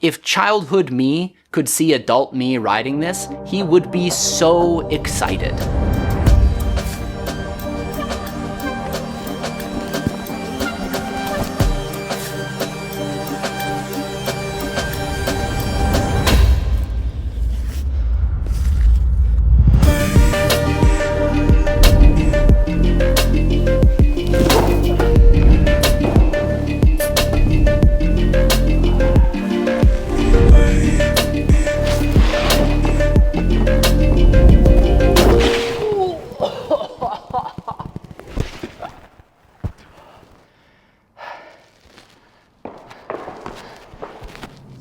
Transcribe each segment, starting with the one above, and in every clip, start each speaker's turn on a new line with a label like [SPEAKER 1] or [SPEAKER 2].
[SPEAKER 1] If childhood me could see adult me riding this, he would be so excited.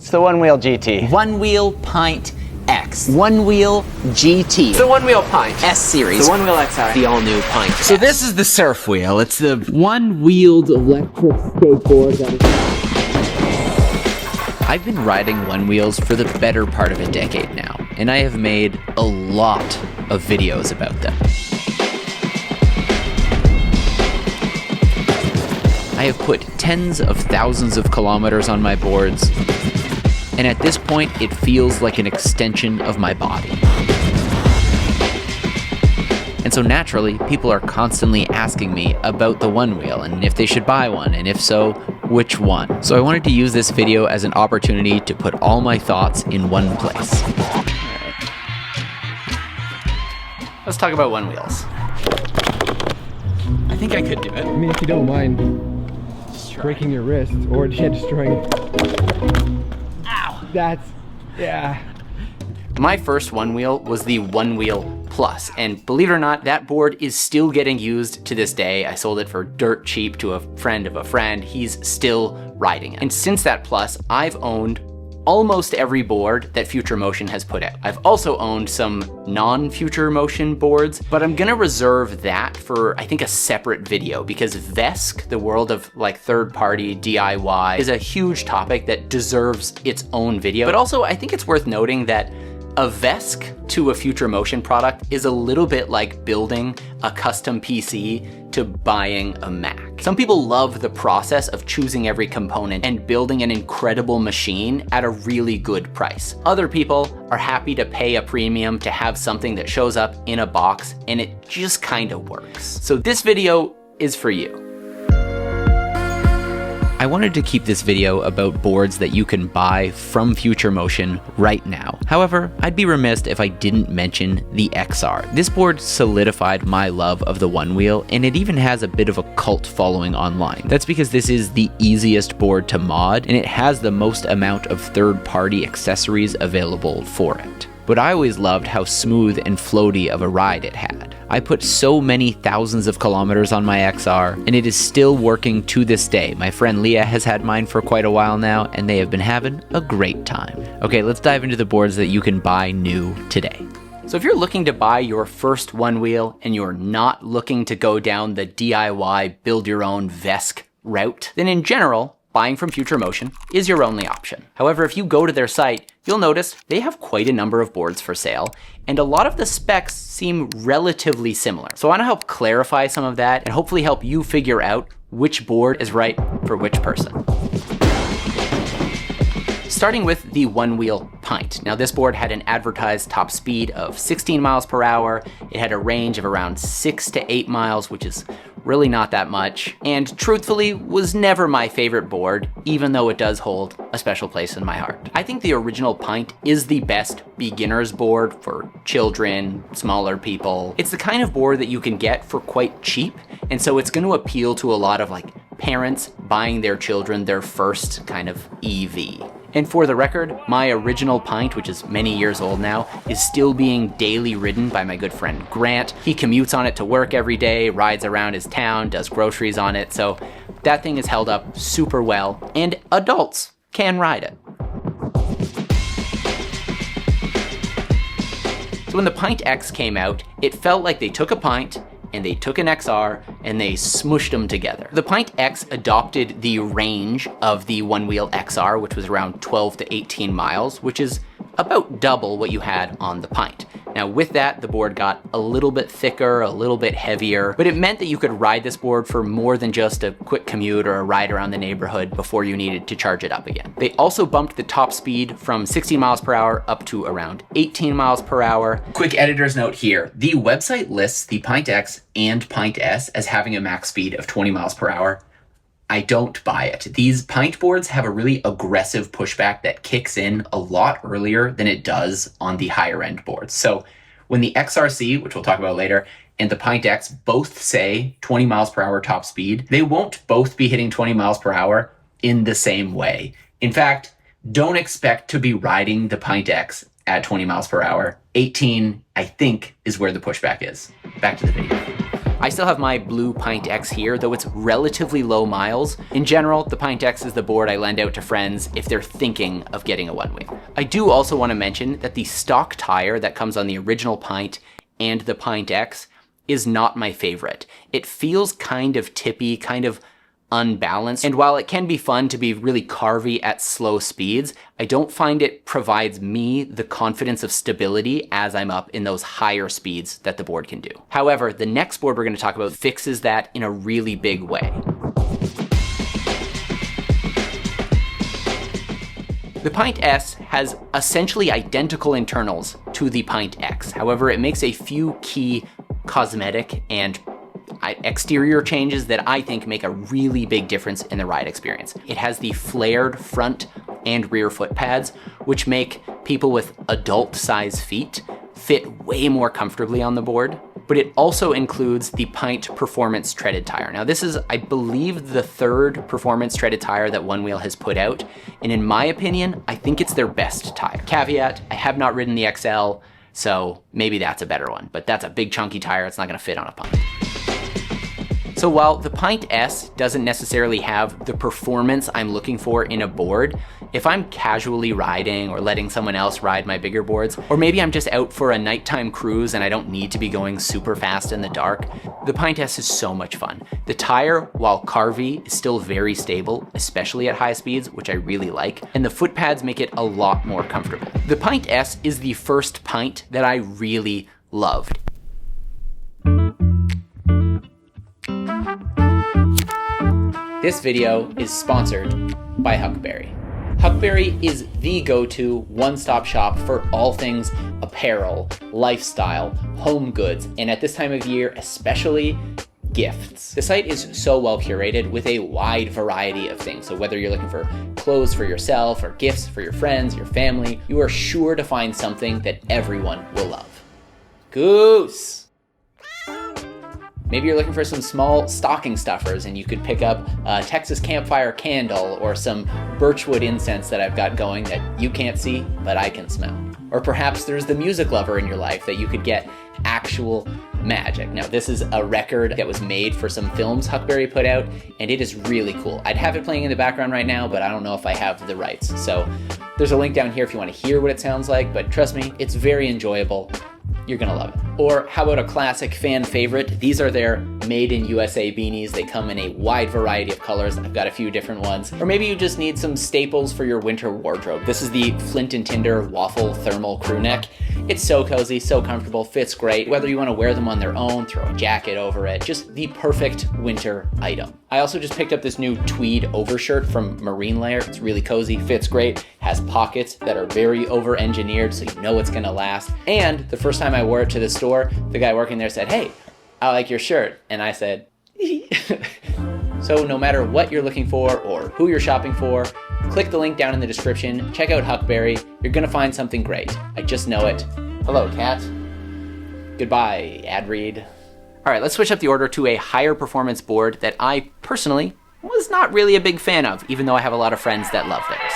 [SPEAKER 2] It's the Onewheel GT.
[SPEAKER 1] Onewheel Pint X. Onewheel GT.
[SPEAKER 2] It's the Onewheel Pint.
[SPEAKER 1] S series.
[SPEAKER 2] The Onewheel XR.
[SPEAKER 1] The all-new Pint.
[SPEAKER 3] So this is the surf wheel. It's the one-wheeled electric skateboard that is... I've been riding Onewheels for the better part of a decade now, and I have made a lot of videos about them. I have put tens of thousands of kilometers on my boards, and at this point, it feels like an extension of my body. And so naturally, people are constantly asking me about the Onewheel and if they should buy one, and if so, which one. So I wanted to use this video as an opportunity to put all my thoughts in one place.
[SPEAKER 1] Let's talk about Onewheels.
[SPEAKER 3] I think I could do it.
[SPEAKER 4] I mean, if you don't mind breaking your wrist or destroying it. Ow! That's, yeah.
[SPEAKER 1] My first Onewheel was the Onewheel Plus, and believe it or not, that board is still getting used to this day. I sold it for dirt cheap to a friend of a friend. He's still riding it. And since that Plus, I've owned almost every board that Future Motion has put out. I've also owned some non-Future Motion boards, but I'm gonna reserve that for, I think, a separate video, because Vesk, the world of like third-party DIY, is a huge topic that deserves its own video. But also, I think it's worth noting that a Vesk to a Future Motion product is a little bit like building a custom PC to buying a Mac. Some people love the process of choosing every component and building an incredible machine at a really good price. Other people are happy to pay a premium to have something that shows up in a box and it just kind of works. So this video is for you.
[SPEAKER 3] I wanted to keep this video about boards that you can buy from Future Motion right now. However, I'd be remiss if I didn't mention the XR. This board solidified my love of the Onewheel, and it even has a bit of a cult following online. That's because this is the easiest board to mod, and it has the most amount of third-party accessories available for it. But I always loved how smooth and floaty of a ride it had. I put so many thousands of kilometers on my XR, and it is still working to this day. My friend Leah has had mine for quite a while now, and they have been having a great time. Okay, let's dive into the boards that you can buy new today.
[SPEAKER 1] So if you're looking to buy your first Onewheel and you're not looking to go down the DIY build your own Vesk route, then in general, buying from Future Motion is your only option. However, if you go to their site, you'll notice they have quite a number of boards for sale, and a lot of the specs seem relatively similar. So I want to help clarify some of that and hopefully help you figure out which board is right for which person. Starting with the Onewheel Pint. Now this board had an advertised top speed of 16 miles per hour. It had a range of around 6 to 8 miles, which is really not that much, and truthfully was never my favorite board, even though it does hold a special place in my heart. I think the original Pint is the best beginner's board for children, smaller people. It's the kind of board that you can get for quite cheap, and so it's going to appeal to a lot of like parents buying their children their first kind of EV. And for the record, my original Pint, which is many years old now, is still being daily ridden by my good friend Grant. He commutes on it to work every day, rides around his town, does groceries on it, so that thing is held up super well, and adults can ride it. So when the Pint X came out, it felt like they took a Pint and they took an XR and they smushed them together. The Pint X adopted the range of the Onewheel XR, which was around 12 to 18 miles, which is about double what you had on the Pint. Now Now with that, the board got a little bit thicker, a little bit heavier, but it meant that you could ride this board for more than just a quick commute or a ride around the neighborhood before you needed to charge it up again. They also bumped the top speed from 16 miles per hour up to around 18 miles per hour.
[SPEAKER 3] Quick editor's note here. The website lists the Pint X and Pint S as having a max speed of 20 miles per hour. I don't buy it. These pint boards have a really aggressive pushback that kicks in a lot earlier than it does on the higher end boards. So when the XRC, which we'll talk about later, and the Pint X both say 20 miles per hour top speed, they won't both be hitting 20 miles per hour in the same way. In fact, don't expect to be riding the Pint X at 20 miles per hour. 18, I think, is where the pushback is. Back to the video.
[SPEAKER 1] I still have my blue Pint X here, though it's relatively low miles. In general, the Pint X is the board I lend out to friends if they're thinking of getting a one wheel. I do also want to mention that the stock tire that comes on the original Pint and the Pint X is not my favorite. It feels kind of tippy, kind of unbalanced, and while it can be fun to be really carvy at slow speeds, I don't find it provides me the confidence of stability as I'm up in those higher speeds that the board can do. However, the next board we're going to talk about fixes that in a really big way. The Pint S has essentially identical internals to the Pint X. However, it makes a few key cosmetic and exterior changes that I think make a really big difference in the ride experience. It has the flared front and rear foot pads, which make people with adult size feet fit way more comfortably on the board. But it also includes the Pint Performance treaded tire. Now this is, I believe, the third performance treaded tire that Onewheel has put out. And in my opinion, I think it's their best tire. Caveat, I have not ridden the XL, so maybe that's a better one, but that's a big chunky tire. It's not gonna fit on a Pint. So while the Pint S doesn't necessarily have the performance I'm looking for in a board, if I'm casually riding or letting someone else ride my bigger boards, or maybe I'm just out for a nighttime cruise and I don't need to be going super fast in the dark, the Pint S is so much fun. The tire, while carvy, is still very stable, especially at high speeds, which I really like, and the foot pads make it a lot more comfortable. The Pint S is the first Pint that I really loved. This video is sponsored by Huckberry. Huckberry is the go-to one-stop shop for all things apparel, lifestyle, home goods, and at this time of year, especially gifts. The site is so well curated with a wide variety of things. So whether you're looking for clothes for yourself or gifts for your friends, your family, you are sure to find something that everyone will love. Goose! Maybe you're looking for some small stocking stuffers and you could pick up a Texas campfire candle or some birchwood incense that I've got going that you can't see, but I can smell. Or perhaps there's the music lover in your life that you could get actual magic. Now this is a record that was made for some films Huckberry put out, and it is really cool. I'd have it playing in the background right now, but I don't know if I have the rights. So there's a link down here if you want to hear what it sounds like, but trust me, it's very enjoyable. You're gonna love it. Or how about a classic fan favorite? These are their Made in USA beanies. They come in a wide variety of colors. I've got a few different ones. Or maybe you just need some staples for your winter wardrobe. This is the Flint and Tinder Waffle Thermal Crew Neck. It's so cozy, so comfortable, fits great. Whether you wanna wear them on their own, throw a jacket over it, just the perfect winter item. I also just picked up this new tweed overshirt from Marine Layer. It's really cozy, fits great, has pockets that are very over-engineered so you know it's gonna last. And the first time I wore it to the store, the guy working there said, "Hey, I like your shirt." And I said, So no matter what you're looking for or who you're shopping for, click the link down in the description, check out Huckberry, you're gonna find something great. I just know it. Hello, cat. Goodbye, ad read. All right, let's switch up the order to a higher performance board that I personally was not really a big fan of, even though I have a lot of friends that love theirs.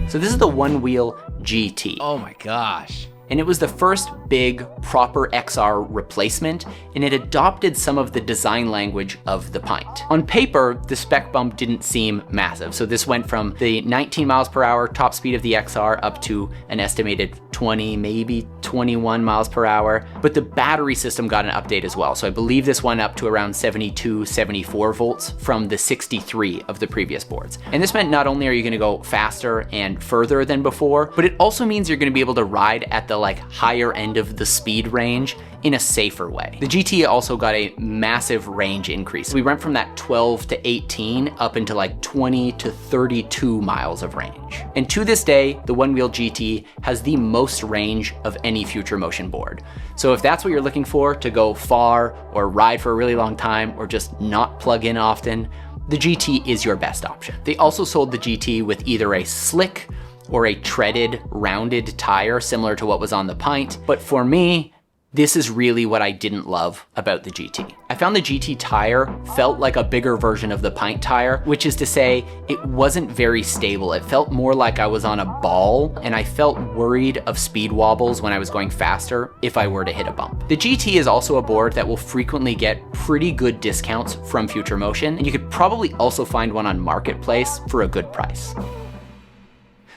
[SPEAKER 1] So this is the Onewheel GT.
[SPEAKER 3] Oh my gosh.
[SPEAKER 1] And it was the first big, proper XR replacement, and it adopted some of the design language of the Pint. On paper, the spec bump didn't seem massive, so this went from the 19 miles per hour top speed of the XR up to an estimated 20, maybe 21 miles per hour. But the battery system got an update as well. So I believe this went up to around 72, 74 volts from the 63 of the previous boards. And this meant not only are you gonna go faster and further than before, but it also means you're gonna be able to ride at the like higher end of the speed range in a safer way. The GT also got a massive range increase. We went from that 12 to 18 up into like 20 to 32 miles of range. And to this day, the Onewheel GT has the most range of any Future Motion board. So if that's what you're looking for to go far or ride for a really long time or just not plug in often, the GT is your best option. They also sold the GT with either a slick or a treaded, rounded tire similar to what was on the Pint. But for me, this is really what I didn't love about the GT. I found the GT tire felt like a bigger version of the Pint tire, which is to say it wasn't very stable. It felt more like I was on a ball, and I felt worried of speed wobbles when I was going faster if I were to hit a bump. The GT is also a board that will frequently get pretty good discounts from Future Motion, and you could probably also find one on Marketplace for a good price.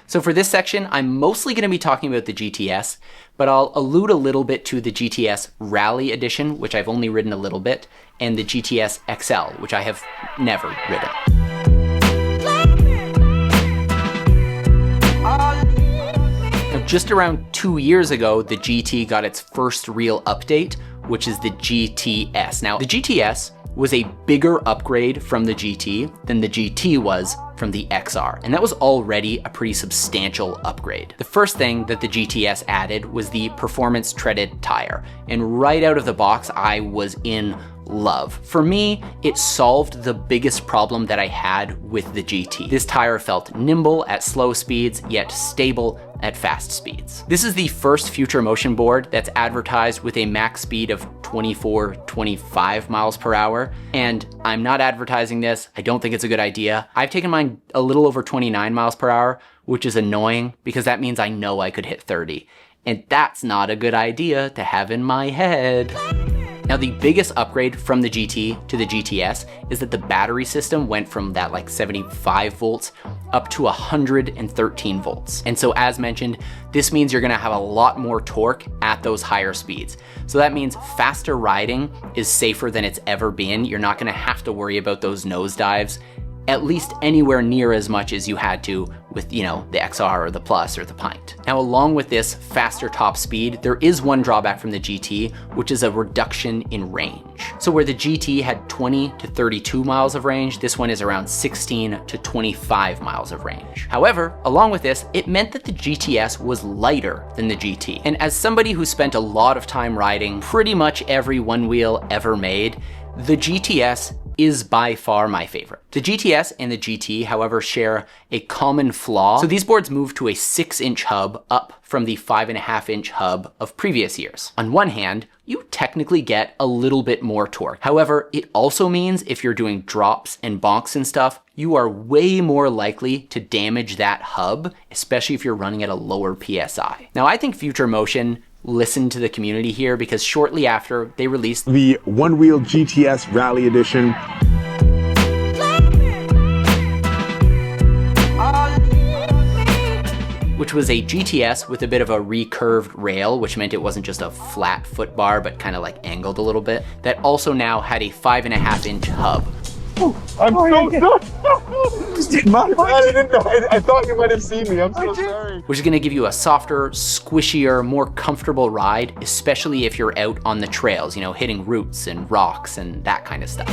[SPEAKER 1] So for this section, I'm mostly going to be talking about the GTS, but I'll allude a little bit to the GTS Rally Edition, which I've only ridden a little bit, and the GTS XL, which I have never ridden. Now, just around 2 years ago, the GT got its first real update, which is the GTS. Now, the GTS was a bigger upgrade from the GT than the GT was from the XR, and that was already a pretty substantial upgrade. The first thing that the GTS added was the performance treaded tire, and right out of the box, I was in love. For me, it solved the biggest problem that I had with the GT. This tire felt nimble at slow speeds, yet stable at fast speeds. This is the first Future Motion board that's advertised with a max speed of 24, 25 miles per hour. And I'm not advertising this. I don't think it's a good idea. I've taken mine a little over 29 miles per hour, which is annoying because that means I know I could hit 30. And that's not a good idea to have in my head. Now, the biggest upgrade from the GT to the GTS is that the battery system went from that like 75 volts up to 113 volts. And so as mentioned, this means you're gonna have a lot more torque at those higher speeds. So that means faster riding is safer than it's ever been. You're not gonna have to worry about those nosedives, at least anywhere near as much as you had to with, the XR or the Plus or the Pint. Now, along with this faster top speed, there is one drawback from the GT, which is a reduction in range. So where the GT had 20 to 32 miles of range, this one is around 16 to 25 miles of range. However, along with this, it meant that the GTS was lighter than the GT. And as somebody who spent a lot of time riding pretty much every Onewheel ever made, the GTS is by far my favorite. The GTS and the GT, however, share a common flaw. So these boards move to a 6-inch hub up from the 5.5-inch hub of previous years. On one hand, you technically get a little bit more torque. However, it also means if you're doing drops and bonks and stuff, you are way more likely to damage that hub, especially if you're running at a lower PSI. Now, I think Future Motion listened to the community here because shortly after they released
[SPEAKER 5] the Onewheel GTS Rally Edition,
[SPEAKER 1] which was a GTS with a bit of a recurved rail, which meant it wasn't just a flat foot bar, but kind of like angled a little bit, that also now had a 5.5-inch hub.
[SPEAKER 5] I'm so sorry. My bad. I didn't know. I thought you might have seen me. I'm so sorry.
[SPEAKER 1] Which is going to give you a softer, squishier, more comfortable ride, especially if you're out on the trails, hitting roots and rocks and that kind of stuff.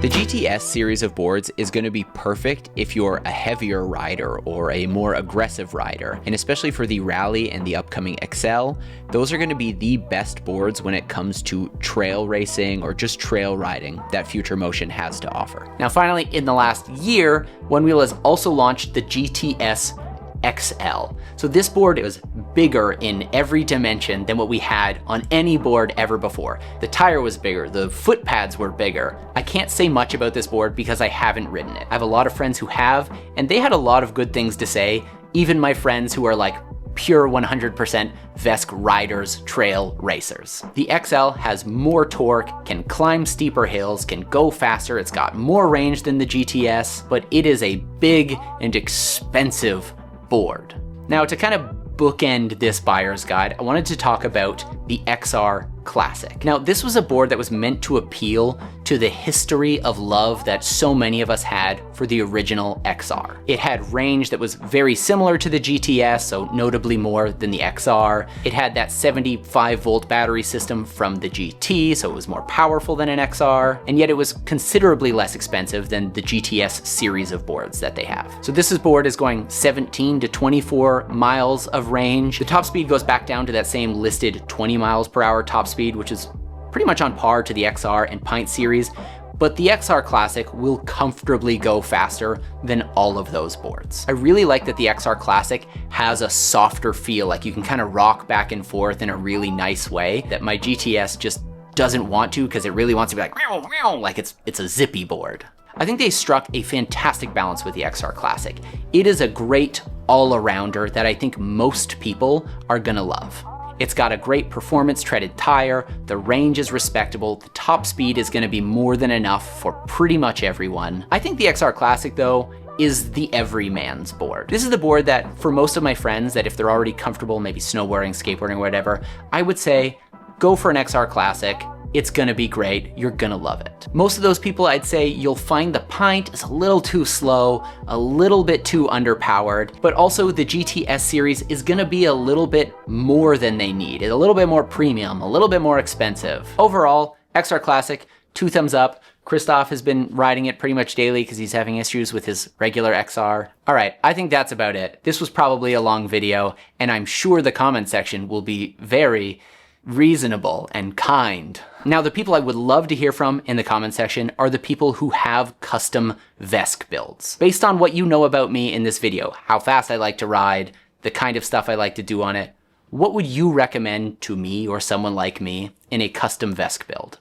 [SPEAKER 3] The GTS series of boards is going to be perfect if you're a heavier rider or a more aggressive rider, and especially for the Rally and the upcoming XL, those are going to be the best boards when it comes to trail racing or just trail riding that Future Motion has to offer.
[SPEAKER 1] Now finally, in the last year, Onewheel has also launched the GTS XL. So this board is bigger in every dimension than what we had on any board ever before. The tire was bigger, the foot pads were bigger. I can't say much about this board because I haven't ridden it. I have a lot of friends who have, and they had a lot of good things to say, even my friends who are like pure 100% Vesk riders, trail racers. The XL has more torque, can climb steeper hills, can go faster, it's got more range than the GTS, but it is a big and expensive board. Now, to kind of bookend this buyer's guide, I wanted to talk about the XR Classic. Now, this was a board that was meant to appeal to the history of love that so many of us had for the original XR. It had range that was very similar to the GTS, so notably more than the XR. It had that 75 volt battery system from the GT, so it was more powerful than an XR, and yet it was considerably less expensive than the GTS series of boards that they have. So this board is going 17 to 24 miles of range. The top speed goes back down to that same listed 20 miles per hour top speed, which is pretty much on par to the XR and Pint series, but the XR Classic will comfortably go faster than all of those boards. I really like that the XR Classic has a softer feel, like you can kind of rock back and forth in a really nice way that my GTS just doesn't want to, because it really wants to be like, meow, meow, like it's a zippy board. I think they struck a fantastic balance with the XR Classic. It is a great all-arounder that I think most people are gonna love. It's got a great performance treaded tire, the range is respectable, the top speed is gonna be more than enough for pretty much everyone. I think the XR Classic though is the everyman's board. This is the board that for most of my friends, that if they're already comfortable, maybe snowboarding, skateboarding, whatever, I would say go for an XR Classic. It's gonna be great, you're gonna love it. Most of those people, I'd say you'll find the Pint is a little too slow, a little bit too underpowered, but also the GTS series is gonna be a little bit more than they need, a little bit more premium, a little bit more expensive. Overall, XR Classic, 2 thumbs up. Christoph has been riding it pretty much daily because he's having issues with his regular XR. All right, I think that's about it. This was probably a long video, and I'm sure the comment section will be very reasonable and kind. Now, the people I would love to hear from in the comment section are the people who have custom VESC builds. Based on what you know about me in this video, how fast I like to ride, the kind of stuff I like to do on it, what would you recommend to me or someone like me in a custom VESC build?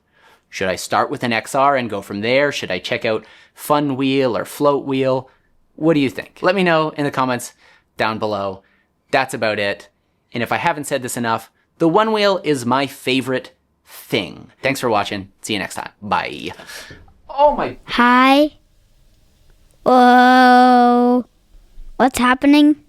[SPEAKER 1] Should I start with an XR and go from there? Should I check out Fun Wheel or Float Wheel? What do you think? Let me know in the comments down below. That's about it. And if I haven't said this enough, the Onewheel is my favorite thing. Thanks for watching. See you next time. Bye. Oh my.
[SPEAKER 6] Hi. Whoa. What's happening?